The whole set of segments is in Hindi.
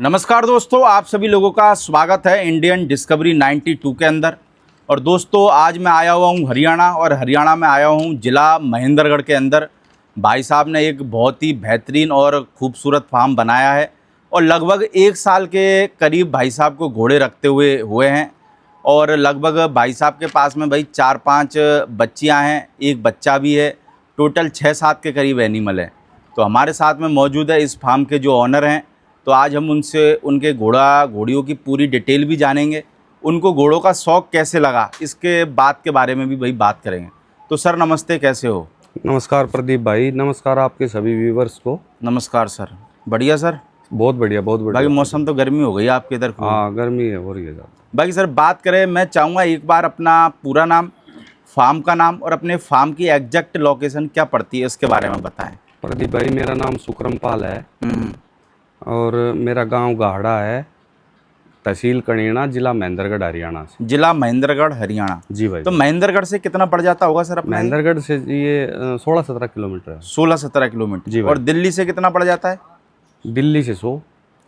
नमस्कार दोस्तों, आप सभी लोगों का स्वागत है इंडियन डिस्कवरी 92 के अंदर। और दोस्तों आज मैं आया हुआ हूँ हरियाणा, और हरियाणा में आया हूँ ज़िला महेंद्रगढ़ के अंदर। भाई साहब ने एक बहुत ही बेहतरीन और ख़ूबसूरत फार्म बनाया है और लगभग 1 साल के करीब भाई साहब को घोड़े रखते हुए हैं। और लगभग भाई साहब के पास में भाई 4-5 बच्चियाँ हैं, एक बच्चा भी है, टोटल 6-7 के करीब एनिमल है। तो हमारे साथ में मौजूद है इस फार्म के जो ऑनर हैं। तो आज हम उनसे उनके घोड़ियों की पूरी डिटेल भी जानेंगे, उनको घोड़ों का शौक़ कैसे लगा, इसके बात के बारे में भी भाई बात करेंगे। तो सर नमस्ते, कैसे हो? नमस्कार प्रदीप भाई, नमस्कार आपके सभी व्यूवर्स को। नमस्कार सर। बढ़िया सर, बहुत बढ़िया बहुत बढ़िया। बाकी मौसम तो गर्मी हो गई आपके इधर? हाँ गर्मी है, हो रही है ज़्यादा। बाकी सर बात करें, मैं चाहूँगा एक बार अपना पूरा नाम, फार्म का नाम और अपने फार्म की एग्जैक्ट लोकेशन क्या पड़ती है इसके बारे में बताएं। प्रदीप भाई मेरा नाम सुक्रम पाल है और मेरा गांव गाहड़ा है, तहसील कणीना, जिला महेंद्रगढ़, हरियाणा से। जिला महेंद्रगढ़, हरियाणा। जी भाई। तो महेंद्रगढ़ से कितना पड़ जाता होगा सर अपना? महेंद्रगढ़ से ये 16-17 किलोमीटर है। 16-17 किलोमीटर। जी भाई। और दिल्ली से कितना पड़ जाता है? दिल्ली से 100।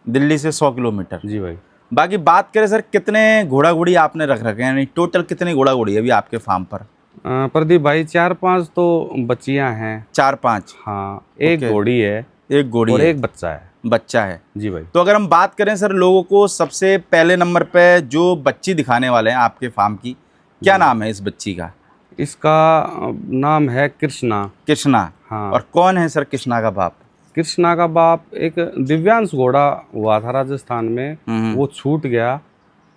दिल्ली से 100 किलोमीटर। जी भाई। बाकी बात करें सर, कितने घोड़ा घोड़ी आपने रख रखे हैं, यानी टोटल कितने घोड़ा घोड़ी अभी आपके फार्म पर? प्रदीप भाई 4-5 तो बच्चियां हैं। 4-5? हाँ, एक घोड़ी है, एक घोड़ी और है, एक बच्चा है। बच्चा है। जी भाई। तो अगर हम बात करें सर, लोगों को सबसे पहले नंबर पे जो बच्ची दिखाने वाले हैं आपके फार्म की, क्या नाम है इस बच्ची का? इसका नाम है कृष्णा। कृष्णा। हाँ। और कौन है सर कृष्णा का बाप? कृष्णा का बाप एक दिव्यांश घोड़ा हुआ था राजस्थान में, वो छूट गया,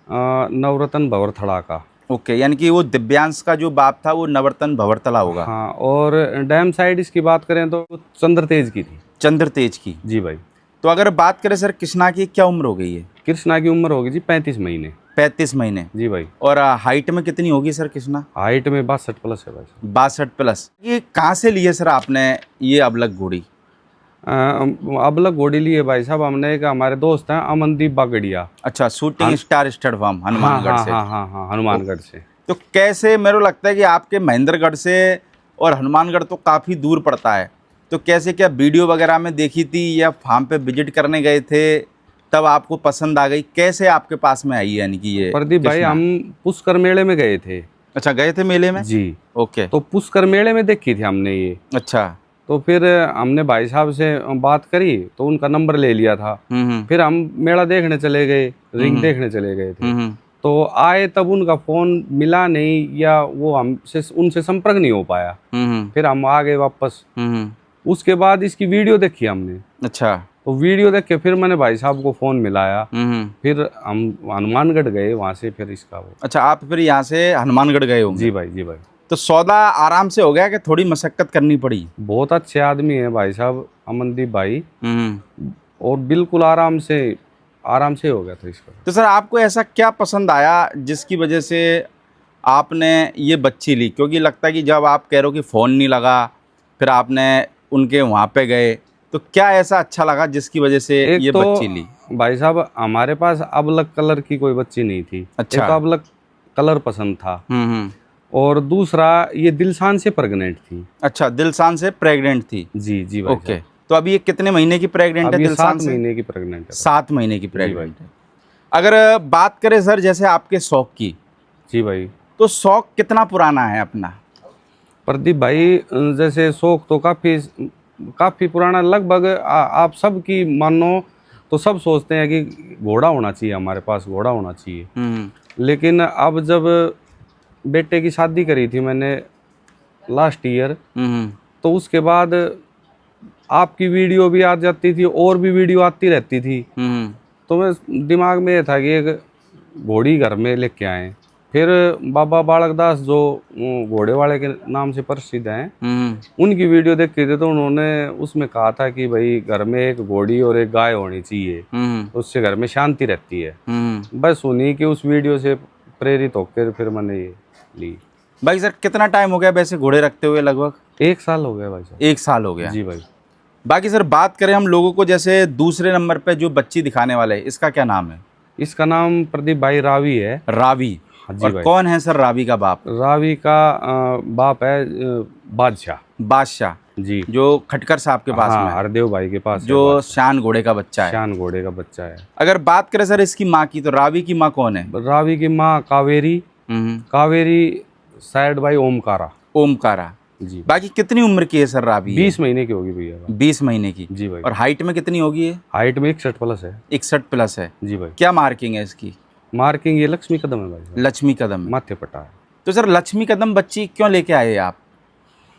नवरत्न भवरथड़ा का। ओके, यानी कि वो दिव्यांश का जो बाप था वो नवरत्न भवरथड़ा होगा। हाँ, और डैम साइड इसकी बात करें तो चंद्र तेज की थी। चंद्र तेज की। जी भाई। तो अगर बात करें सर, कृष्णा की क्या उम्र हो गई है? कृष्णा की उम्र होगी जी 35 महीने। 35 महीने। जी भाई। और हाइट में कितनी होगी सर कृष्णा? हाइट में 62 प्लस है भाई। 62 प्लस। ये कहाँ से लिए सर आपने ये अबलग घोड़ी? अबलग घोड़ी लिए भाई साहब हमने, एक हमारे दोस्त हैं अमनदीप बागड़िया। अच्छा, shooting star stud farm Hanumangarh से। हाँ, हनुमानगढ़ से। तो कैसे, मेरे को लगता है कि आपके महेंद्रगढ़ से और हनुमानगढ़ तो काफ़ी दूर पड़ता है, तो कैसे, क्या वीडियो वगैरह में देखी थी या फार्म पे विजिट करने गए थे तब आपको पसंद आ गई? कैसे आपके पास में आई, यानी कि ये? प्रदीप भाई हम पुष्कर मेले में गए थे। अच्छा, गए थे मेले में? जी। ओके। तो पुष्कर मेले में देखी थी हमने ये। अच्छा। तो फिर हमने भाई साहब से बात करी तो उनका नंबर ले लिया था। फिर हम मेला देखने चले गए, रिंग देखने चले गए थे। तो आए तब उनका फोन मिला नहीं, या वो हमसे उनसे संपर्क नहीं हो पाया। फिर हम आ गए वापस। उसके बाद इसकी वीडियो देखी हमने। अच्छा। तो वीडियो देख के फिर मैंने भाई साहब को फोन मिलाया। फिर हम हनुमानगढ़ गए, वहां से फिर इसका वो। अच्छा, आप फिर यहाँ से हनुमानगढ़ गए होंगे? जी भाई। जी भाई। तो सौदा आराम से हो गया कि थोड़ी मशक्कत करनी पड़ी? बहुत अच्छे आदमी है भाई साहब अमनदीप भाई, और बिल्कुल आराम से हो गया था इसका। तो सर आपको ऐसा क्या पसंद आया जिसकी वजह से आपने ये बच्ची ली? क्योंकि लगता है कि जब आप कह रहे हो कि फ़ोन नहीं लगा, फिर आपने उनके वहाँ पे गए, तो क्या ऐसा अच्छा लगा जिसकी वजह से ये तो बच्ची ली? भाई साहब हमारे पास अबलग कलर की कोई बच्ची नहीं थी। अच्छा। एक तो अबलग कलर पसंद था, और दूसरा ये दिलशान से प्रेग्नेंट थी। अच्छा, दिलशान से प्रेग्नेंट थी। जी जी भाई। ओके। तो अभी ये कितने महीने की प्रेग्नेंट है? दिलशान 7 महीने की प्रेग्नेंट है। 7 महीने की प्रेग्नेंट है। अगर बात करें सर जैसे आपके शौक की, जी भाई, तो शौक कितना पुराना है अपना? प्रदीप भाई जैसे शौक तो काफ़ी पुराना, लगभग आप सब की मानो तो सब सोचते हैं कि घोड़ा होना चाहिए, हमारे पास घोड़ा होना चाहिए। लेकिन अब जब बेटे की शादी करी थी मैंने लास्ट ईयर, तो उसके बाद आपकी वीडियो भी आ जाती थी और भी वीडियो आती रहती थी। तो मैं दिमाग में ये था कि एक घोड़ी घर में लेके आए। फिर बाबा बालक दास जो घोड़े वाले के नाम से प्रसिद्ध हैं, उनकी वीडियो देखी थी, तो उन्होंने उसमें कहा था कि भाई घर में एक घोड़ी और एक गाय होनी चाहिए, उससे घर में शांति रहती है। बस उन्हीं की उस वीडियो से प्रेरित होकर फिर मैंने ये ली। भाई सर कितना टाइम हो गया वैसे घोड़े रखते हुए? लगभग 1 साल हो गया भाई साहब। 1 साल हो गया। जी भाई। बाकी सर बात करें हम लोगों को, जैसे दूसरे नंबर पे जो बच्ची दिखाने वाले है, इसका क्या नाम है? इसका नाम प्रदीप भाई रावी है। रावी। जी और भाई। कौन है सर रावी का बाप? रावी का बाप है बादशाह। बादशाह। जी, जो खटकर साहब के पास में हाँ है, हरदेव भाई के पास जो शान घोड़े का बच्चा है। शान घोड़े का बच्चा है। अगर बात करें सर इसकी माँ की, तो रावी की माँ कौन है? रावी की माँ कावेरी, कावेरी साइड बाई ओमकारा। ओमकारा जी, बाकी कितनी उम्र की है सर रावी? 20 महीने की होगी भैया। 20 महीने की। जी भाई। और हाइट में कितनी होगी ये? हाइट में 61 प्लस है। 61 प्लस है। जी भाई। क्या मार्किंग है इसकी? मार्किंग ये लक्ष्मी कदम है भाई, लक्ष्मी कदम है। माथे पटा है। तो सर लक्ष्मी कदम बच्ची क्यों लेके आए आप?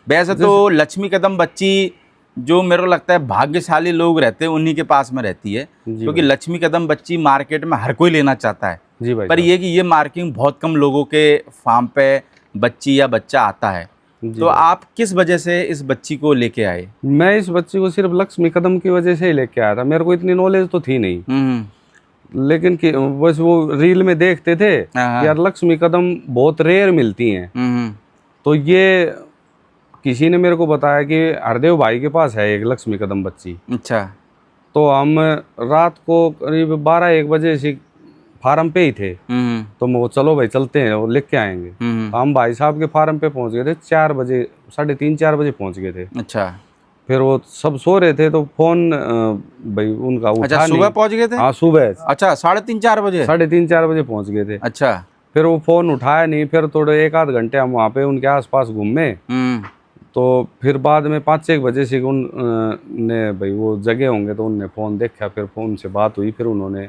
वैसे तो लक्ष्मी कदम बच्ची जो मेरे को लगता है भाग्यशाली लोग रहते हैं उन्हीं के पास में रहती है, क्योंकि लक्ष्मी कदम बच्ची मार्केट में हर कोई लेना चाहता है। जी भाई। पर ये कि ये मार्किंग बहुत कम लोगों के फार्म पे बच्ची या बच्चा आता है। तो आप किस वजह से इस बच्ची को लेके आए? मैं इस बच्ची को सिर्फ लक्ष्मी कदम की वजह से ही लेके आया था। मेरे को इतनी नॉलेज तो थी नहीं, लेकिन कि बस वो रील में देखते थे यार लक्ष्मी कदम बहुत रेयर मिलती हैं। तो ये किसी ने मेरे को बताया कि हरदेव भाई के पास है एक लक्ष्मी कदम बच्ची। अच्छा। तो हम रात को करीब 12-1 बजे से फार्म पे ही थे। तो वो चलो भाई चलते हैं और लेके आएंगे। तो हम भाई साहब के फार्म पे पहुंच गए थे 4 बजे, 3:30-4 बजे पहुंच गए थे। अच्छा। फिर वो सब सो रहे थे तो फोन भाई उनका उठा। अच्छा, सुबह पहुंच गए थे? हाँ सुबह। अच्छा, 3:30-4 बजे? 3:30-4 बजे पहुंच गए थे। अच्छा। फिर वो फोन उठाया नहीं। फिर थोड़े 1-8 घंटे हम वहाँ पे उनके आसपास घूमे। तो फिर बाद में 5-6 बजे से ने भाई वो जगह होंगे तो उनने फ़ोन देखा, फिर फ़ोन से बात हुई, फिर उन्होंने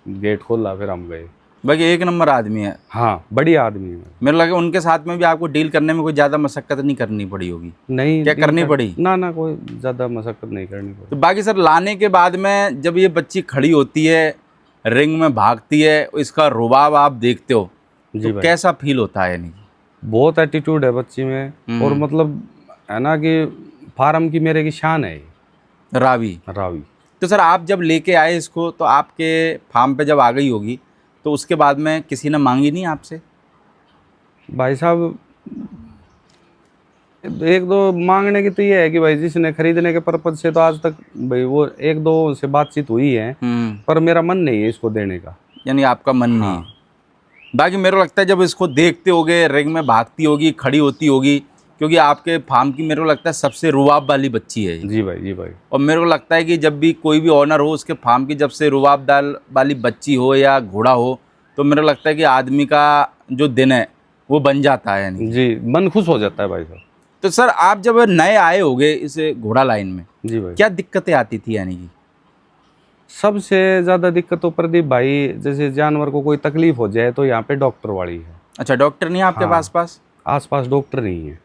गेट खोला, फिर हम गए। बाकी एक नंबर आदमी है। हाँ बढ़िया आदमी है। मेरे लगे उनके साथ में भी आपको डील करने में कोई ज़्यादा मशक्कत नहीं करनी पड़ी होगी? नहीं। क्या करनी पड़ी? ना कोई ज़्यादा मशक्कत नहीं करनी पड़ी। तो बाकी सर लाने के बाद में जब ये बच्ची खड़ी होती है, रिंग में भागती है, इसका रुबाब आप देखते हो तो कैसा फील होता है? यानी बहुत एटीट्यूड है बच्ची में, और मतलब है ना कि फार्म की मेरे की शान है रावी। तो सर आप जब लेके आए इसको तो आपके फार्म पे जब आ गई होगी तो उसके बाद में किसी ने मांगी नहीं आपसे? भाई साहब 1-2 मांगने की तो ये है कि भाई जिसने खरीदने के पर्पज से तो आज तक भाई वो 1-2 से बातचीत हुई है, पर मेरा मन नहीं है इसको देने का। यानी आपका मन नहीं है। बाकी मेरे को लगता है जब इसको देखते होगे, रिंग में भागती होगी, खड़ी होती होगी, क्योंकि आपके फार्म की मेरे को लगता है सबसे रुबाब वाली बच्ची है। जी भाई। जी भाई। और मेरे को लगता है कि जब भी कोई भी ऑनर हो उसके फार्म की जब से रुबाबदार वाली बच्ची हो या घोड़ा हो तो मेरे को लगता है कि आदमी का जो दिन है वो बन जाता है। यानी जी, मन खुश हो जाता है भाई साहब। तो सर आप जब नए आए होगे इस घोड़ा लाइन में, जी भाई, क्या दिक्कतें आती थी? यानी कि सबसे ज़्यादा दिक्कत तो प्रदीप भाई, जैसे जानवर को कोई तकलीफ हो जाए तो यहाँ पे डॉक्टर वाली है। अच्छा, डॉक्टर नहीं है आपके पास? आसपास डॉक्टर नहीं है।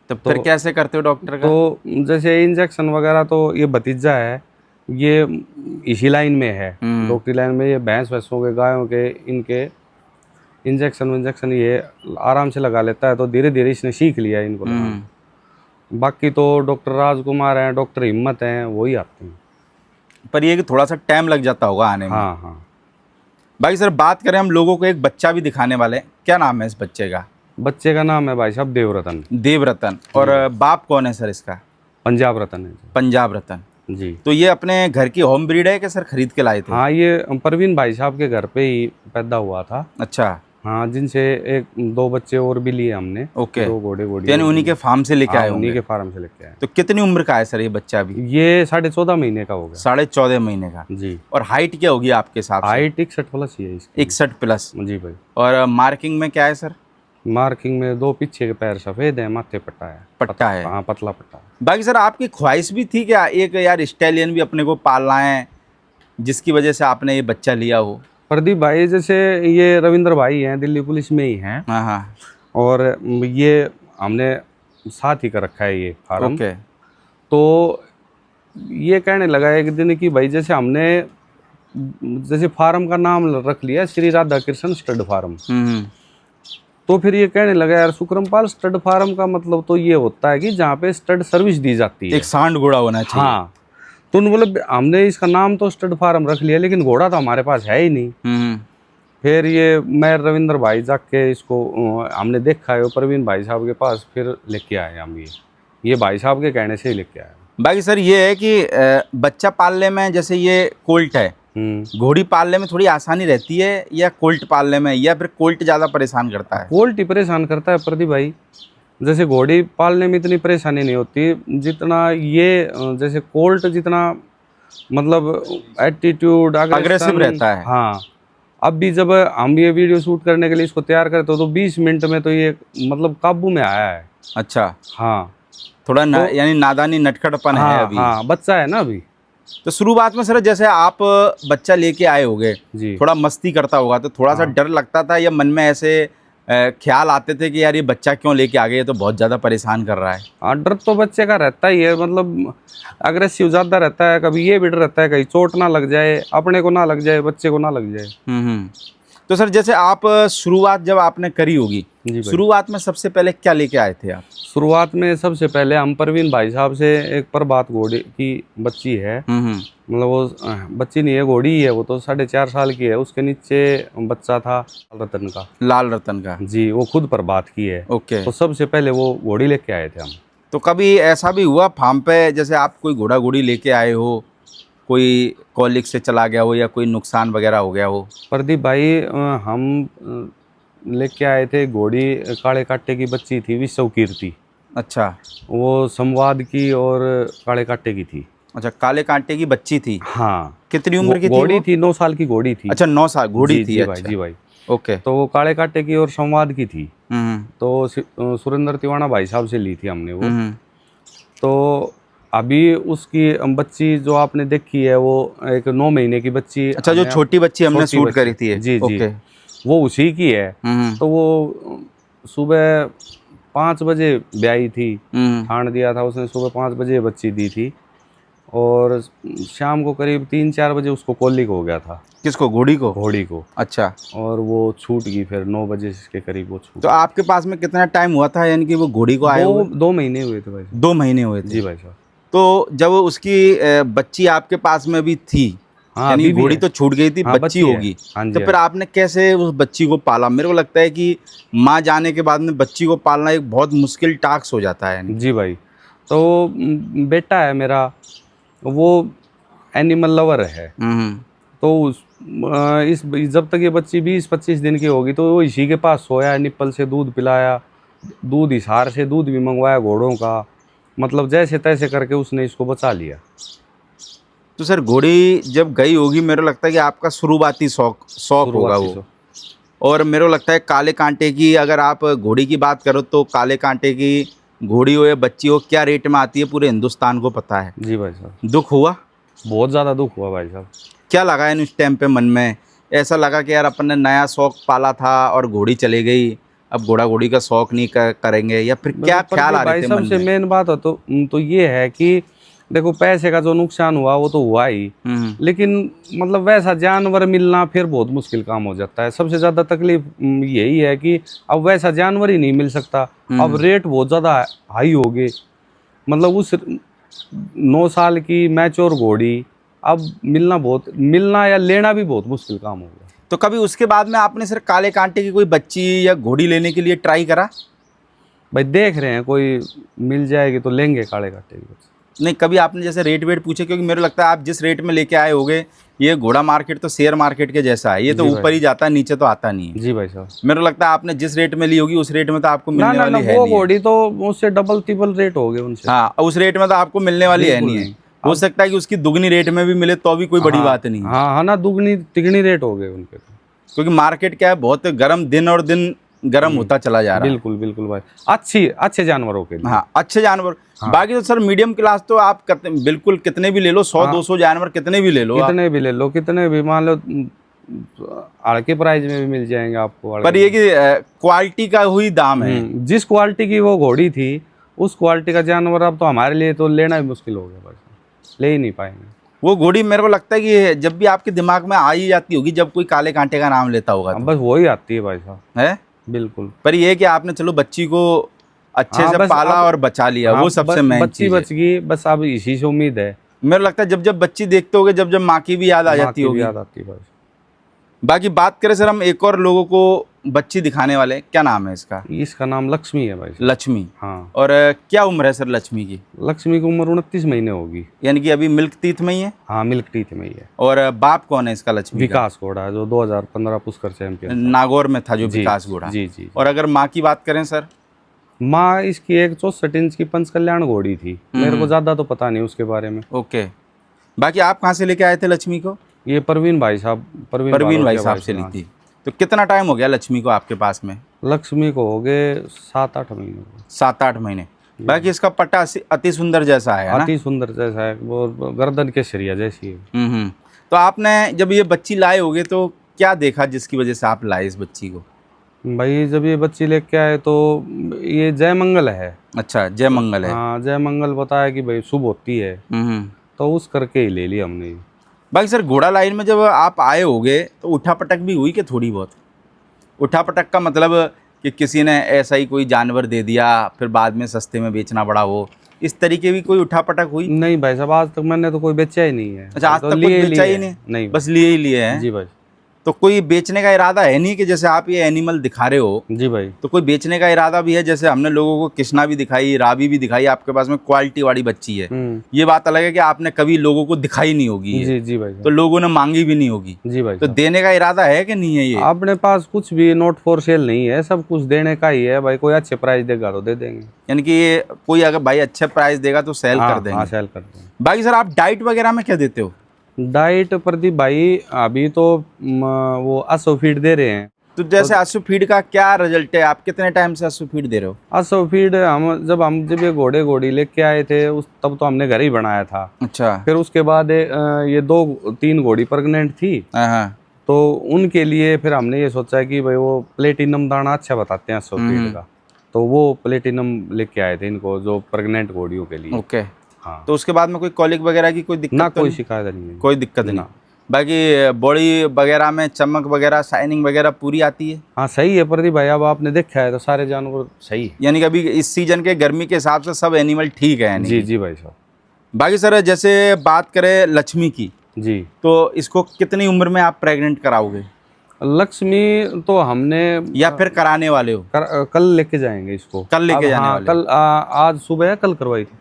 तो फिर कैसे करते हो डॉक्टर का? तो जैसे इंजेक्शन वगैरह तो ये भतीजा है, ये इसी लाइन में है, डॉक्टरी लाइन में। ये भैंस भैंसों के, गायों के, इनके इंजेक्शन ये आराम से लगा लेता है। तो धीरे धीरे इसने सीख लिया इनको लगाना। बाकी तो डॉक्टर राजकुमार हैं, डॉक्टर हिम्मत हैं, वही आते हैं। पर ये कि थोड़ा सा टाइम लग जाता होगा आने में। हाँ। बाकी सर बात करें हम लोगों को एक बच्चा भी दिखाने वाले हैं, क्या नाम है इस बच्चे का? बच्चे का नाम है भाई साहब देवरतन। देवरतन। और बाप कौन है सर इसका? पंजाब रतन है। पंजाब रतन जी। तो ये अपने घर की होम ब्रीड है कि सर खरीद के लाए थे? हाँ, ये परवीन भाई साहब के घर पे ही पैदा हुआ था। अच्छा। हाँ, जिनसे 1-2 बच्चे और भी लिए हमने। ओके। 2 घोड़े यानी उन्हीं के फार्म से लेके आए? उन्हीं के फार्म से लेके आए। तो कितनी उम्र का है सर ये बच्चा अभी? ये 14.5 महीने का हो गया। 14.5 महीने का। जी। और हाइट क्या होगी आपके साथ? हाइट 61 प्लस ही है इसकी। 61 प्लस। जी भाई। और मार्किंग में क्या है सर? मार्किंग में 2 पीछे के पैर सफेद है, माथे पट्टा है। पट्टा है? हाँ, पतला पट्टा। बाकी सर आपकी ख्वाहिश भी थी क्या एक यार स्टैलियन भी अपने को पालना है, जिसकी वजह से आपने ये बच्चा लिया हो? प्रदीप भाई जैसे ये रविंद्र भाई हैं, दिल्ली पुलिस में ही हैं। हाँ। और ये हमने साथ ही कर रखा है ये फार्म। ओके। तो ये कहने लगा एक दिन कि भाई जैसे हमने जैसे फार्म का नाम रख लिया श्री राधा कृष्ण स्टड फार्म। तो फिर ये कहने लगा यार सुक्रमपाल स्टड फार्म का मतलब तो ये होता है कि जहाँ पे स्टड सर्विस दी जाती है, एक सांड घोड़ा होना चाहिए। हाँ। तो मतलब हमने इसका नाम तो स्टड फार्म रख लिया, लेकिन घोड़ा तो हमारे पास है ही नहीं। फिर ये मैं रविंद्र भाई जाके इसको हमने देखा है प्रवीण भाई साहब के पास, फिर लेके आए हम ये भाई साहब के कहने से ही लेके आए। बाकी सर ये है कि बच्चा पालने में जैसे ये कोल्ट है, घोड़ी पालने में थोड़ी आसानी रहती है या कोल्ट पालने में, या फिर कोल्ट ज़्यादा परेशान करता है? कोल्ट ही परेशान करता है प्रदीप भाई, जैसे घोड़ी पालने में इतनी परेशानी नहीं होती जितना ये जैसे कोल्ट जितना मतलब एटीट्यूड Aggressive रहता है। हाँ। अब भी जब हम ये वीडियो शूट करने के लिए इसको तैयार करते हो तो 20 मिनट में तो ये मतलब काबू में आया है। अच्छा, हाँ थोड़ा यानी नादानी नटखटपन है हाँ अभी। हाँ, बच्चा है ना अभी। तो शुरुआत में सर जैसे आप बच्चा लेके आए होगे, जी थोड़ा मस्ती करता होगा तो थोड़ा सा हाँ। डर लगता था, या मन में ऐसे ख्याल आते थे कि यार ये बच्चा क्यों लेके आ गए, ये तो बहुत ज़्यादा परेशान कर रहा है? हाँ, डर तो बच्चे का रहता ही है, मतलब अग्रेसिव ज़्यादा रहता है। कभी ये भी डर रहता है कहीं चोट ना लग जाए, अपने को ना लग जाए, बच्चे को ना लग जाए। तो सर जैसे आप शुरुआत जब आपने करी होगी, जी भाई। शुरुआत में सबसे पहले क्या लेके आए थे आप? शुरुआत में सबसे पहले हम परवीन भाई साहब से एक प्रभात घोड़ी की बच्ची है, मतलब वो बच्ची नहीं है, घोड़ी ही है, वो तो 4.5 साल की है। उसके नीचे बच्चा था रतन का, लाल रतन का। जी, वो खुद प्रभात की है। ओके। तो सबसे पहले वो घोड़ी लेके आए थे हम। तो कभी ऐसा भी हुआ फार्म पे, जैसे आप कोई घोड़ा घोड़ी लेके आए हो, कोई कॉलिक से चला गया हो या कोई नुकसान वगैरह हो गया हो? प्रदीप भाई, हम लेके आए थे घोड़ी, काले कांटे की बच्ची थी, विश्व कीर्ति। अच्छा। वो संवाद की और काले कांटे की थी। अच्छा, काले कांटे की बच्ची थी। हाँ। कितनी उम्र की थी घोड़ी वो? थी 9 साल की घोड़ी थी। अच्छा, 9 साल घोड़ी थी। जी अच्छा। भाई, जी भाई। ओके। तो वो काले कांटे की और संवाद की थी। तो सुरेंद्र तिवाना भाई साहब से ली थी हमने वो। तो अभी उसकी बच्ची जो आपने देखी है वो एक 9 महीने की बच्ची। अच्छा, जो छोटी बच्ची हमने शूट करी थी। जी जी, ओके। वो उसी की है। तो वो सुबह 5 बजे ब्याई थी, ठाण दिया था उसने, सुबह 5 बजे बच्ची दी थी और शाम को करीब 3-4 बजे उसको कॉलिक हो गया था। किसको? घोड़ी को? घोड़ी को। अच्छा। और वो छूट गई, फिर 9 बजे के करीब वो छूट। तो आपके पास में कितना टाइम हुआ था, यानी कि वो घोड़ी को आए हुए? 2 महीने हुए थे भाई साहब। 2 महीने हुए थे। जी भाई साहब। तो जब उसकी बच्ची आपके पास में भी थी, हाँ, यानी अभी भी घोड़ी है। तो छूट गई थी, हाँ, बच्ची है। होगी, हाँ जी, तो फिर आपने कैसे उस बच्ची को पाला? मेरे को लगता है कि माँ जाने के बाद में बच्ची को पालना एक बहुत मुश्किल टास्क हो जाता है। जी भाई। तो बेटा है मेरा, वो एनिमल लवर है। तो इस जब तक ये बच्ची 20-25 दिन की होगी तो वो इसी के पास सोया, निप्पल से दूध पिलाया, दूध हिसार से दूध भी मंगवाया घोड़ों का, मतलब जैसे तैसे करके उसने इसको बचा लिया। तो सर घोड़ी जब गई होगी, मेरे को लगता है कि आपका शुरुआती शौक होगा वो। और मेरे को लगता है काले कांटे की, अगर आप घोड़ी की बात करो तो काले कांटे की घोड़ी हो या बच्ची हो, क्या रेट में आती है पूरे हिंदुस्तान को पता है। जी भाई साहब। दुख हुआ? बहुत ज़्यादा दुख हुआ भाई साहब। क्या लगा इन उस टाइम पे मन में? ऐसा लगा कि यार अपन ने नया शौक पाला था और घोड़ी चली गई, अब घोड़ा घोड़ी का शौक नहीं करेंगे, या फिर क्या ख्याल आ रहे थे मन सबसे में? मेन बात हो तो ये है कि देखो, पैसे का जो नुकसान हुआ वो तो हुआ ही, लेकिन मतलब वैसा जानवर मिलना फिर बहुत मुश्किल काम हो जाता है। सबसे ज्यादा तकलीफ यही है कि अब वैसा जानवर ही नहीं मिल सकता। अब रेट बहुत ज्यादा हाई हो गए, मतलब उस 9 साल की मैच्योर घोड़ी अब मिलना या लेना भी बहुत मुश्किल काम हो गया। तो कभी उसके बाद में आपने सर काले कांटे की कोई बच्ची या घोड़ी लेने के लिए ट्राई करा? भाई देख रहे हैं, कोई मिल जाएगी तो लेंगे काले कांटे की बच्ची। नहीं, कभी आपने जैसे रेट वेट पूछे? क्योंकि मेरे को लगता है आप जिस रेट में लेके आए होगे, ये घोड़ा मार्केट तो शेयर मार्केट के जैसा है, ये तो ऊपर ही जाता है, नीचे तो आता नहीं है। जी भाई साहब। मेरे को लगता है आपने जिस रेट में ली होगी उस रेट में तो आपको मिलने वाली है वो नहीं। घोड़ी तो उससे डबल ट्रिपल रेट हो गए उनसे। हाँ, उस रेट में तो आपको मिलने वाली है नहीं है। हो सकता है कि उसकी दुगनी रेट में भी मिले तो भी कोई बड़ी बात नहीं है। हाँ ना, दुगनी तिगनी रेट हो गए उनके तो। क्योंकि मार्केट क्या है, बहुत गर्म, दिन और दिन गर्म होता चला जा रहा है। बिल्कुल बिल्कुल भाई, अच्छे जानवरों के लिए। हाँ, अच्छे जानवर। बाकी तो सर मीडियम क्लास तो आप बिल्कुल कितने भी ले लो, 100-200 जानवर कितने भी ले लो, कितने भी ले लो, कितने भी मान लो, आड़के प्राइस में भी मिल जाएंगे आपको। पर ये कि क्वालिटी का हुई दाम है। जिस क्वालिटी की वो घोड़ी थी उस क्वालिटी का जानवर अब तो हमारे लिए तो लेना भी मुश्किल हो गया भाई, ले ही नहीं पाएंगे। वो घोड़ी मेरे को लगता है कि जब भी आपके दिमाग में आ ही जाती होगी जब कोई काले कांटे का नाम लेता होगा तो। बस वही आती है भाई साहब। है बिल्कुल। पर ये कि आपने चलो बच्ची को अच्छे से पाला और बचा लिया, वो सबसे मेन बच्ची चीज बच गई, बस अब इसी से उम्मीद है। मेरे लगता है जब बच्ची देखते होगे, जब माँ की भी याद आ जाती होगी। याद आती है भाई। बाकी बात करें सर हम एक और लोगों को बच्ची दिखाने वाले, क्या नाम है इसका? इसका नाम लक्ष्मी है भाई। लक्ष्मी। हाँ। और क्या उम्र है सर लक्ष्मी की? लक्ष्मी की उम्र 29 महीने होगी, यानी कि अभी मिल्क टीथ में ही है। हाँ, मिल्क टीथ में ही है। और बाप कौन है इसका लक्ष्मी? विकास घोड़ा, जो 2015 पुष्कर चैंपियन नागौर में था जो विकास घोड़ा। जी जी। और अगर माँ की बात करें सर? माँ इसकी एक 64 इंच की पंच कल्याण घोड़ी थी, मेरे को ज्यादा तो पता नहीं उसके बारे में। ओके, बाकी आप कहाँ से लेके आए थे लक्ष्मी को? ये परवीन भाई साहब, परवीन भाई बारोट के साहब से ली हाँ। थी। तो कितना टाइम हो गया लक्ष्मी को आपके पास में? लक्ष्मी को हो गए 7-8 महीने हो गए। 7-8 महीने। बाकी इसका पट्टा अति सुंदर जैसा है ना? अति सुंदर जैसा है, वो गर्दन केसरिया जैसी है। तो आपने जब ये बच्ची लाए होगे तो क्या देखा जिसकी वजह से आप लाए इस बच्ची को? भाई जब ये बच्ची लेके आए तो ये जय मंगल है। अच्छा, जय मंगल है। हाँ, जय मंगल बताया कि भाई शुभ होती है, तो उस करके ही ले लिया हमने। बाकी सर घोड़ा लाइन में जब आप आए होगे तो उठा पटक भी हुई कि थोड़ी बहुत? उठा पटक का मतलब कि किसी ने ऐसा ही कोई जानवर दे दिया फिर बाद में सस्ते में बेचना पड़ा हो, इस तरीके भी कोई उठा पटक हुई? नहीं भाई साहब, आज तक मैंने तो कोई बेचा ही नहीं है। अच्छा, आज तो तक कुछ बेचा ही नहीं? नहीं, बस लिए ही लिए हैं। जी भाई। तो कोई बेचने का इरादा है नहीं कि जैसे आप ये एनिमल दिखा रहे हो, जी भाई। तो कोई बेचने का इरादा भी है? जैसे हमने लोगों को कृष्णा भी दिखाई, रावी भी दिखाई, आपके पास में क्वालिटी वाली बच्ची है। ये बात अलग है कि आपने कभी लोगों को दिखाई नहीं होगी ये, जी जी भाई। तो लोगों ने मांगी भी नहीं होगी। जी भाई। तो देने का इरादा है कि नहीं है? ये अपने पास कुछ भी नोट फॉर सेल नहीं है, सब कुछ देने का ही है भाई। कोई अच्छे प्राइस देगा तो दे देंगे। यानी कि ये कोई अगर भाई अच्छे प्राइस देगा तो सेल कर देंगे। हाँ, सेल कर देंगे। बाकी सर आप डाइट वगैरह में क्या देते हो? डाइट प्रदीप भाई अभी तो वो असो फीड दे रहे हैं। तो जैसे आसू फीड का क्या रिजल्ट है? आप कितने टाइम से आसू फीड दे रहे हो? असो फीड हम जब ये घोड़ी लेके आए थे उस तब तो हमने घर ही बनाया था। अच्छा। फिर उसके बाद ये 2-3 घोड़ी प्रेग्नेंट थी, तो उनके लिए फिर हमने ये सोचा कि भाई वो प्लेटिनम दाना अच्छा बताते हैं असो फीड का, तो वो प्लेटिनम लेके आए थे इनको, जो प्रेग्नेंट घोड़ियों के लिए। ओके। हाँ। तो उसके बाद में कोई कॉलिक वगैरह की कोई दिक्कत ना? तो कोई नहीं? शिकायत नहीं है। कोई दिक्कत नहीं। बाकी बॉडी वगैरह में चमक वगैरह, शाइनिंग वगैरह पूरी आती है? हाँ सही है प्रदीप भाई, अब आपने देखा है तो सारे जानवर सही है। यानी कि अभी इस सीजन के गर्मी के हिसाब से सब एनिमल ठीक है यानी? जी जी भाई साहब। बाकी सर जैसे बात करें लक्ष्मी की, जी, तो इसको कितनी उम्र में आप प्रेग्नेंट कराओगे? लक्ष्मी तो हमने या फिर कराने वाले हो? कल लेके जाएंगे इसको। कल लेके जाने वाले? कल आज सुबह या कल करवाई थी?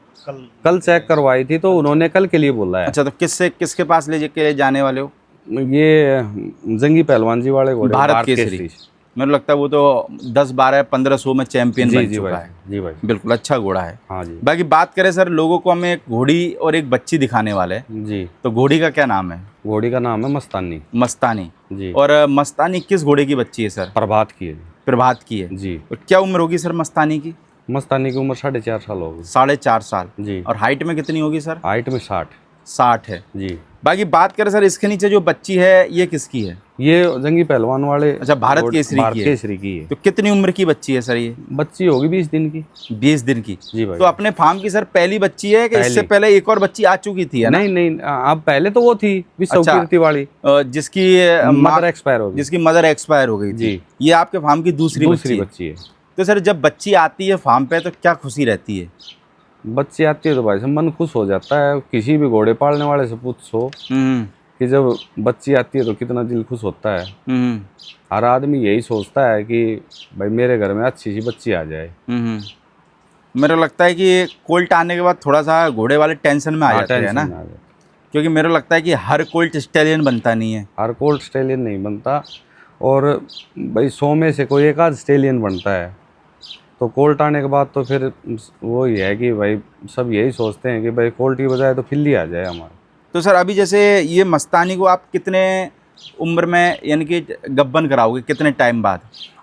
कल चेक करवाई थी, तो उन्होंने कल के लिए बोला है। अच्छा, तो किसके पास ले के जाने वाले हो? ये जंगी पहलवान जी वाले घोड़े, भारत केसरी। मेरे लगता है वो तो 10-12-1500 में चैंपियन बन चुका है। जी भाई, बिल्कुल अच्छा घोड़ा है। हाँ जी। बाकी बात करें सर, लोगों को हम एक घोड़ी और एक बच्ची दिखाने वाले हैं। जी। तो घोड़ी का क्या नाम है? घोड़ी का नाम है मस्तानी। मस्तानी जी। और मस्तानी किस घोड़े की बच्ची है सर? प्रभात की है। प्रभात की है जी। और क्या उम्र होगी सर मस्तानी की? मस्तानी की उम्र 4.5 साल होगी। 4.5 साल। जी। और हाइट में कितनी होगी सर? हाइट में 60 है। जी। बाकी बात करें सर, इसके नीचे जो बच्ची है ये किसकी है? ये जंगी पहलवान वाले। अच्छा, भारत केसरी की है। तो कितनी उम्र की बच्ची है सर ये? बच्ची होगी 20 दिन की। 20 दिन की। जी भाई। तो अपने फार्म की सर पहली बच्ची है कि इससे पहले एक और बच्ची आ चुकी थी? है ना? नहीं, अब पहले तो वो थी विश्वकीर्ति वाली, जिसकी मदर एक्सपायर हो गई। जिसकी मदर एक्सपायर हो गई थी। जी। ये आपके फार्म की दूसरी बच्ची है। तो सर जब बच्ची आती है फार्म पे तो क्या खुशी रहती है? बच्ची आती है तो भाई साहब मन खुश हो जाता है। किसी भी घोड़े पालने वाले से पूछो कि जब बच्ची आती है तो कितना दिल खुश होता है। हर आदमी यही सोचता है कि भाई मेरे घर में अच्छी सी बच्ची आ जाए। मेरे लगता है कि कोल्ट आने के बाद थोड़ा सा घोड़े वाले टेंशन में आ जाते हैं ना, क्योंकि मेरे लगता है कि हर कोल्ट स्टेलियन बनता नहीं है। हर कोल्ट स्टेलियन नहीं बनता, और भाई 100 में से कोई एक आध स्टेलियन बनता है। तो कोल्ट आने के बाद तो फिर वो ही है कि भाई सब यही सोचते हैं कि भाई कोल्ट की बजाय तो फिल्ली आ जाए हमारे। तो सर अभी जैसे ये मस्तानी को आप कितने उम्र में यानी कि गब्बन कराओगे, कितने टाइम बाद?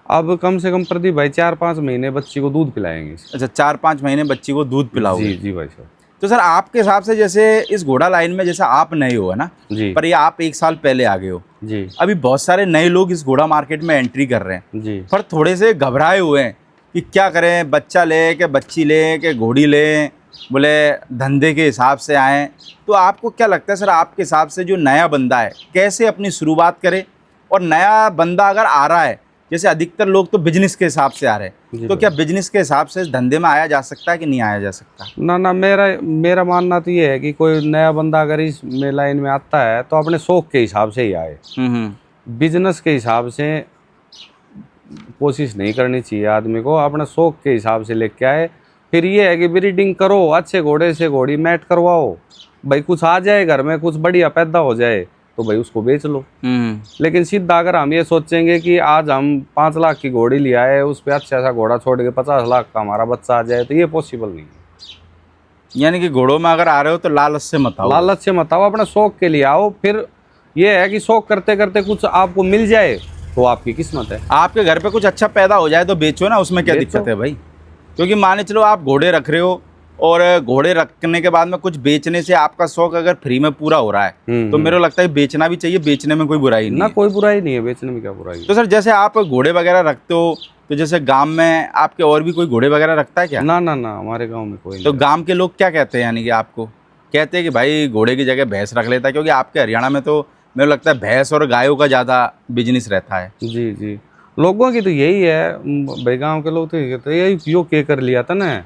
अब कम से कम प्रदीप भाई 4-5 महीने बच्ची को दूध पिलाएंगे। अच्छा, 4-5 महीने बच्ची को दूध पिलाओगे? जी जी भाई साहब। तो सर आपके हिसाब से जैसे इस घोड़ा लाइन में जैसे आप नए हो है ना जी, पर ये आप 1 साल पहले आ गए हो जी, अभी बहुत सारे नए लोग इस घोड़ा मार्केट में एंट्री कर रहे हैं जी, पर थोड़े से घबराए हुए हैं कि क्या करें, बच्चा ले के बच्ची ले के घोड़ी ले, बोले धंधे के हिसाब से आए। तो आपको क्या लगता है सर, आपके हिसाब से जो नया बंदा है कैसे अपनी शुरुआत करे? और नया बंदा अगर आ रहा है, जैसे अधिकतर लोग तो बिजनेस के हिसाब से आ रहे हैं, तो क्या बिजनेस के हिसाब से इस धंधे में आया जा सकता है कि नहीं आया जा सकता? ना मेरा मानना तो ये है कि कोई नया बंदा अगर इस लाइन में आता है तो अपने शौक के हिसाब से ही आए। बिजनेस के हिसाब से कोशिश नहीं करनी चाहिए आदमी को, अपना शौक के हिसाब से लेके आए। फिर ये है कि ब्रीडिंग करो, अच्छे घोड़े से घोड़ी मैट करवाओ, भाई कुछ आ जाए घर में, कुछ बढ़िया पैदा हो जाए, तो भाई उसको बेच लो। लेकिन सीधा अगर हम ये सोचेंगे कि आज हम 5 लाख की घोड़ी ले आए, उस पे अच्छा सा घोड़ा छोड़ के 50 लाख का हमारा बच्चा आ जाए, तो ये पॉसिबल नहीं है। यानी कि घोड़ों में अगर आ रहे हो तो लालच से मत आओ। लालच से मत आओ, अपने शौक के लिए आओ। फिर ये है कि शौक करते करते कुछ आपको मिल जाए तो आपकी किस्मत है। आपके घर पे कुछ अच्छा पैदा हो जाए तो बेचो ना, उसमें क्या बेचो। दिक्कत है भाई। क्योंकि माने चलो आप घोड़े रख रहे हो और घोड़े रखने के बाद में कुछ बेचने से आपका शौक अगर फ्री में पूरा हो रहा है तो मेरे को लगता है बेचना भी चाहिए, बेचने में कोई बुराई नहीं ना है। कोई बुराई नहीं है, बेचने में क्या बुराई है। तो सर जैसे आप घोड़े वगैरह रखते हो तो जैसे गांव में आपके और भी कोई घोड़े वगैरह रखता है क्या? ना ना ना, हमारे गांव में कोई तो नहीं। गांव के लोग क्या कहते हैं, यानी कि आपको कहते हैं कि भाई घोड़े की जगह भैंस रख लेता है? क्योंकि आपके हरियाणा में तो मेरे को लगता है भैंस और गायों का ज़्यादा बिजनेस रहता है। जी जी, लोगों की तो यही है भाई, गांव के लोग तो यही कहते हैं, यही यो के कर लिया था ना,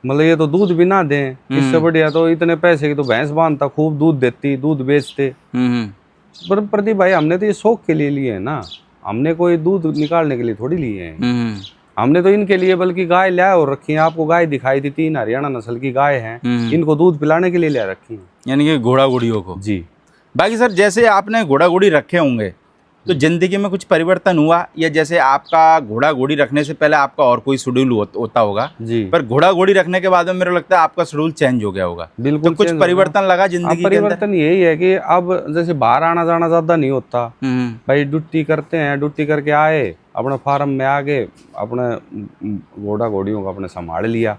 मतलब ये तो दूध भी ना दें, इससे बढ़िया तो इतने पैसे की तो भैंस बांधता, खूब दूध देती, दूध बेचते। पर प्रदीप भाई, हमने तो ये शौक के लिए लिए है ना, हमने कोई दूध निकालने के लिए थोड़ी लिए हैं। हमने तो इनके लिए बल्कि गाय लाए और रखी है। आपको गाय दिखाई दी, 3 हरियाणा नस्ल की गाय हैं, इनको दूध पिलाने के लिए ले रखी है। यानी कि घोड़ा घोड़ियों को। जी। बाकी सर जैसे आपने घोड़ा घोड़ी रखे होंगे तो जिंदगी में कुछ परिवर्तन हुआ, या जैसे आपका घोड़ा घोड़ी रखने से पहले आपका और कोई शेड्यूल होता होगा जी, पर घोड़ा घोड़ी रखने के बाद में मेरे को लगता है आपका शेड्यूल चेंज हो गया होगा। बिल्कुल। तो कुछ परिवर्तन लगा अब जिंदगी के अंदर? परिवर्तन यही है कि अब जैसे बाहर आना जाना ज्यादा नहीं होता भाई, ड्यूटी करते हैं, ड्यूटी करके आए, अपने फार्म में आ गए, अपने घोड़ा घोड़ियों को अपने संभाल लिया।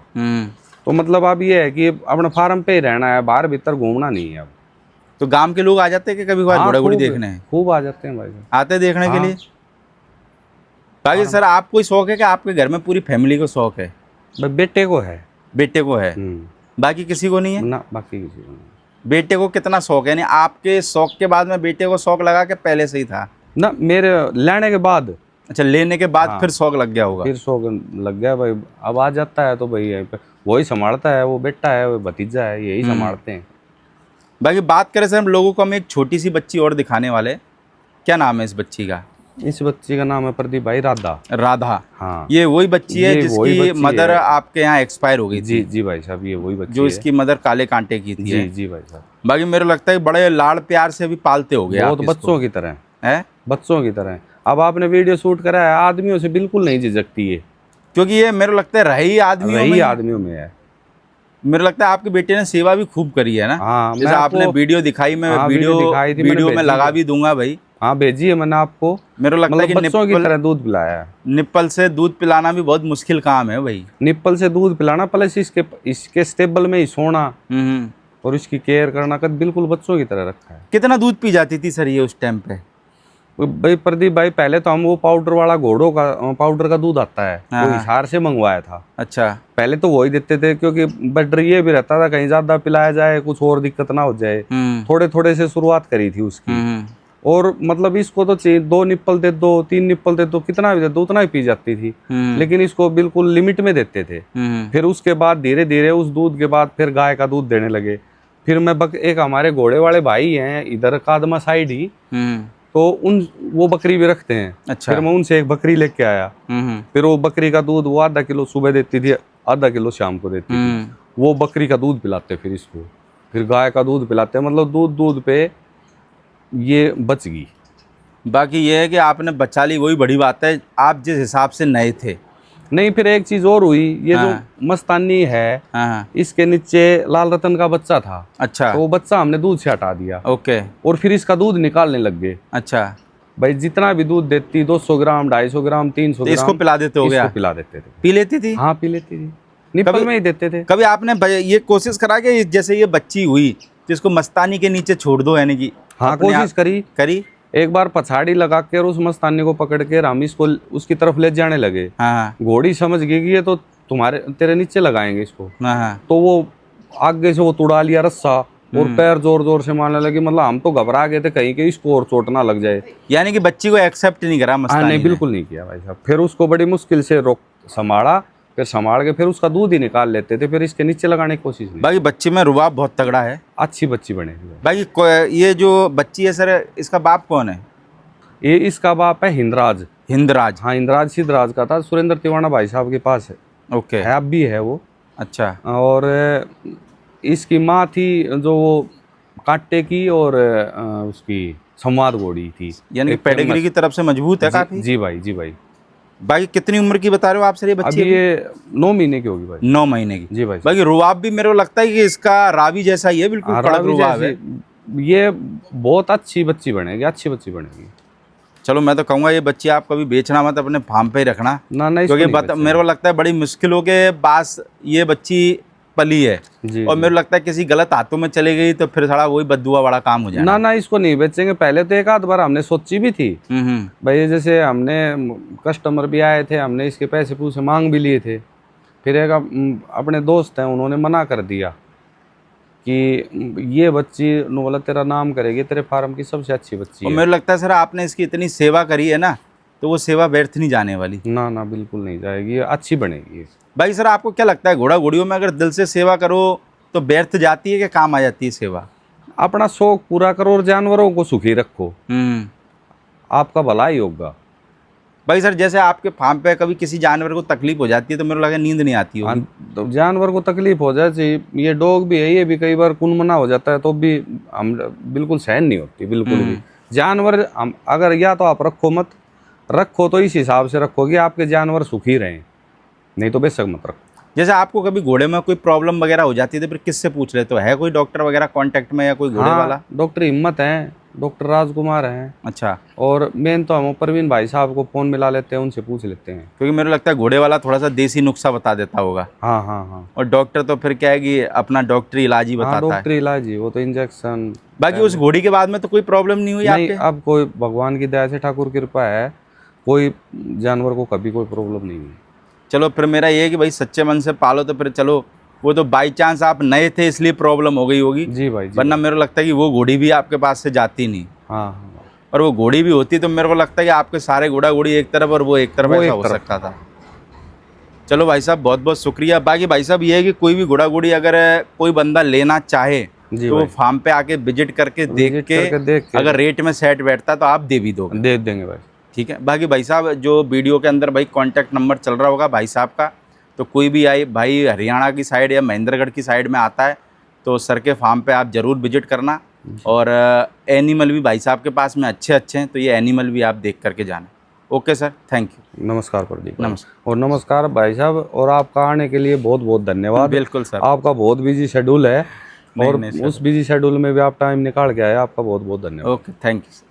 तो मतलब अब ये है कि अपने फार्म पे ही रहना है, बाहर भीतर घूमना नहीं है अब। तो गांव के लोग आ जाते हैं कि कभी बार हाँ, घोड़ा घोड़ी खूब देखने? खूब आ जाते हैं भाई साहब। आते हैं देखने के हाँ। लिए। बाकी सर आपको कोई शौक है कि आपके घर में पूरी फैमिली को शौक है? भाई बेटे को है। बेटे को है, बाकी किसी को नहीं है? ना, बाकी किसी को नहीं। बेटे को कितना शौक है, यानी आपके शौक के बाद में बेटे को शौक लगा के पहले से ही था? ना, मेरे लेने के बाद। अच्छा, लेने के बाद हाँ। फिर शौक लग गया होगा। फिर शौक लग गया भाई, अब आ जाता है तो भाई यहीं पे वही संभालता है, वो बेटा है, वो भतीजा है, यही संभालते हैं। बाकी बात करें सर हम लोगों को, हम एक छोटी सी बच्ची और दिखाने वाले। क्या नाम है इस बच्ची का? इस बच्ची का नाम है प्रदीप भाई, राधा। राधा। हाँ, ये वही बच्ची है ये वही जिसकी बच्ची मदर है। आपके यहाँ एक्सपायर हो गई थी? जी जी भाई साहब, ये वही बच्ची जो है। इसकी मदर काले कांटे की थी। जी जी भाई साहब। बाकी मेरे को लगता है बड़े लाड़ प्यार से अभी पालते हो गए बहुत बच्चों की तरह है। बच्चों की तरह। अब आपने वीडियो शूट करा है, आदमियों से बिल्कुल नहीं झिझकती है, क्योंकि ये मेरे को लगता है रही आदमियों में। आदमियों में है। मेरे लगता है आपके बेटे ने सेवा भी खूब करी है ना। हाँ, जैसे आपने वीडियो दिखाई, मैं हाँ, वीडियो दिखाई थी, वीडियो मैंने में भेजी लगा है। भी दूंगा भाई। हाँ, भेजी है मैंने आपको। मेरे को लगता है मतलब कि बच्चों की तरह दूध पिलाया है। निप्पल से दूध पिलाना भी बहुत मुश्किल काम है भाई। निप्पल से दूध पिलाना, प्लस इसके स्टेबल में ही सोना और इसकी केयर करना का बिल्कुल बच्चों की तरह रखा है। कितना दूध पी जाती थी सर ये उस टाइम पे? भाई प्रदीप भाई, पहले तो हम वो पाउडर वाला घोड़ों का पाउडर का दूध आता है, हाँ, वो हिसार से मंगवाया था। अच्छा। पहले तो वही देते थे, क्योंकि बट ये भी रहता था कहीं ज्यादा पिलाया जाए, कुछ और दिक्कत ना हो जाए। थोड़े थोड़े से शुरुआत करी थी उसकी। और मतलब इसको तो चाहिए 2 निप्पल दे दो, 3 निप्पल दे दो, कितना भी दे दो, उतना ही पी जाती थी। लेकिन इसको बिल्कुल लिमिट में देते थे। फिर उसके बाद धीरे धीरे उस दूध के बाद फिर गाय का दूध देने लगे। फिर मैं एक हमारे घोड़े वाले भाई हैं इधर कादमा साइड ही, तो वो बकरी भी रखते हैं। अच्छा। फिर मैं उनसे एक बकरी लेके आया। फिर वो बकरी का दूध वो आधा किलो सुबह देती थी, आधा किलो शाम को देती थी। वो बकरी का दूध पिलाते, फिर इसको फिर गाय का दूध पिलाते, मतलब दूध पे ये बच गई। बाकी ये है कि आपने बचा ली, वही बड़ी बात है। आप जिस हिसाब से नए थे। नहीं, फिर एक चीज और हुई, ये जो मस्तानी है, इसके नीचे लाल रतन का बच्चा था। अच्छा। तो वो बच्चा हमने दूध से हटा दिया। ओके। और फिर इसका दूध निकालने लग गए। अच्छा। भाई जितना भी दूध देती, 200 ग्राम, 250 ग्राम, 300 ग्राम, इसको पिला देते हो गया? इसको पिला देते थे। पी लेती थी? हाँ, पी लेती थी, निप्पल में ही देते थे। कभी आपने ये कोशिश करा कि जैसे ये बच्ची हुई जिसको मस्तानी के नीचे छोड़ दो, यानी कि? हाँ, कोशिश करी। एक बार पछाड़ी लगा के और उस मस्तानी को पकड़ के हम इसको उसकी तरफ ले जाने लगे। हाँ। घोड़ी समझ गई कि ये तो तेरे नीचे लगाएंगे इसको। हाँ। तो वो आगे से वो तुड़ा लिया रस्सा और पैर जोर जोर से मारने लगे। मतलब हम तो घबरा गए थे कहीं के इसको और चोट ना लग जाए। यानी कि बच्ची को एक्सेप्ट नहीं करा मस्तानी? नहीं, बिल्कुल नहीं किया भाई साहब। फिर उसको बड़ी मुश्किल से संभाला, फिर संभाल के फिर उसका दूध ही निकाल लेते थे, फिर इसके नीचे लगाने की कोशिश नहीं। बाकी बच्ची में रुबाब बहुत तगड़ा है, अच्छी बच्ची बने। बाकी ये जो बच्ची है सर, इसका बाप कौन है? ये इसका बाप है हिंदराज। हिंदराज? हाँ, हिंदराज सिद्धराज का था, सुरेंद्र तिवाना भाई साहब के पास है। ओके। है, अब भी है वो। अच्छा। और इसकी माँ थी जो वो कांटे की और उसकी संवाद घोड़ी थी। यानी कि एक पेडिग्री famous- की तरफ से मजबूत है काफी। जी भाई, जी भाई। बाकी कितनी उम्र की बता रहे हो आप सर ये बच्ची? अभी ये 9 महीने की होगी भाई। 9 महीने की। जी भाई। बाकी रुबाब भी मेरे को लगता है कि इसका रावी जैसा ही है, बिल्कुल कड़क रावी रुबाब है। जैसी ये बहुत अच्छी बच्ची बनेगी, अच्छी बच्ची बनेगी। चलो मैं तो कहूँगा ये बच्ची आप कभी बेचना मत, अपने फार्म पे ही रखना, ना ना, इसको क्योंकि नहीं बेचेंगे। मेरे को लगता है बड़ी मुश्किलों के पास ये बच्ची पली है। जी, और मेरे को लगता है किसी गलत हाथों में चली गई तो फिर साला वही बद्दुआ बड़ा काम हो जाए। ना ना, इसको नहीं बेचेंगे। पहले तो एक आध बार हमने सोची भी थी भाई, जैसे हमने कस्टमर भी आए थे, हमने इसके पैसे पूसे मांग भी लिए थे। फिर एक अपने दोस्त हैं, उन्होंने मना कर दिया कि ये बच्ची बोला तेरा नाम करेगी, तेरे फार्म की सबसे अच्छी बच्ची और है। मेरे को लगता है सर आपने इसकी इतनी सेवा करी है ना, तो वो सेवा व्यर्थ नहीं जाने वाली। ना ना, बिल्कुल नहीं जाएगी, ये अच्छी बनेगी। भाई सर आपको क्या लगता है घोड़ा घोड़ियों में अगर दिल से सेवा करो तो व्यर्थ जाती है कि काम आ जाती है सेवा? अपना शौक पूरा करो और जानवरों को सुखी रखो, आपका भला ही होगा। भाई सर जैसे आपके फार्म पे कभी किसी जानवर को तकलीफ हो जाती है तो मेरे को लगा नींद नहीं आती होगी। तो जानवर को तकलीफ हो जाए, ये डॉग भी है, ये भी कई बार कुनमुना हो जाता है तो भी हम बिल्कुल सहन नहीं होती, बिल्कुल भी। जानवर हम अगर या तो आप रखो मत, रखो तो इस हिसाब से रखो कि आपके जानवर सुखी रहें, नहीं तो बेशक मत रखो। जैसे आपको कभी घोड़े में कोई प्रॉब्लम वगैरह हो जाती है तो फिर किससे पूछ लेते हो? है कोई डॉक्टर वगैरह कांटेक्ट में या कोई घोड़े वाला? डॉक्टर हिम्मत हैं, डॉक्टर राजकुमार हैं। अच्छा। और मेन तो हम परवीन भाई साहब को फ़ोन मिला लेते हैं, उनसे पूछ लेते हैं। क्योंकि मेरे को लगता है घोड़े वाला थोड़ा सा देसी नुस्खा बता देता होगा। हाँ हाँ हाँ। और डॉक्टर तो फिर क्या है कि अपना डॉक्टरी इलाज ही बताता है। डॉक्टरी इलाज ही, वो तो इंजेक्शन। बाकी उस घोड़ी के बाद में तो कोई प्रॉब्लम नहीं हुई नहीं, आपके? अब कोई भगवान की दया से, ठाकुर कृपा है, कोई जानवर को कभी कोई प्रॉब्लम नहीं हुई। चलो फिर मेरा ये है कि भाई सच्चे मन से पालो तो फिर चलो, वो तो बाई चांस आप नए थे इसलिए प्रॉब्लम हो गई होगी। जी भाई, जी वरना मेरे को लगता है कि वो घोड़ी भी आपके पास से जाती नहीं। हाँ हाँ। और वो घोड़ी भी होती तो मेरे को लगता है कि आपके सारे घोड़ा घोड़ी एक तरफ और वो एक तरफ ऐसा हो सकता था। चलो भाई साहब बहुत बहुत शुक्रिया। बाकी भाई साहब ये है कि कोई भी घोड़ा घोड़ी अगर कोई बंदा लेना चाहे तो वो फार्म पे आके विजिट करके देख के अगर रेट में सेट बैठता तो आप दे भी दोगे? दे देंगे भाई। ठीक है। बाकी भाई साहब जो वीडियो के अंदर भाई कांटेक्ट नंबर चल रहा होगा भाई साहब का, तो कोई भी आई भाई हरियाणा की साइड या महेंद्रगढ़ की साइड में आता है तो सर के फार्म पे आप ज़रूर विजिट करना। और एनिमल भी भाई साहब के पास में अच्छे अच्छे हैं, तो ये एनिमल भी आप देख करके जाना। Okay sir, thank you. नमस्कार प्रदीप। नमस्कार। और नमस्कार भाई साहब, और आपका आने के लिए बहुत बहुत धन्यवाद। बिल्कुल सर। आपका बहुत बिजी शेड्यूल है और नहीं, उस बिजी शेड्यूल में भी आप टाइम निकाल के आए, आपका बहुत बहुत धन्यवाद। Okay, thank you.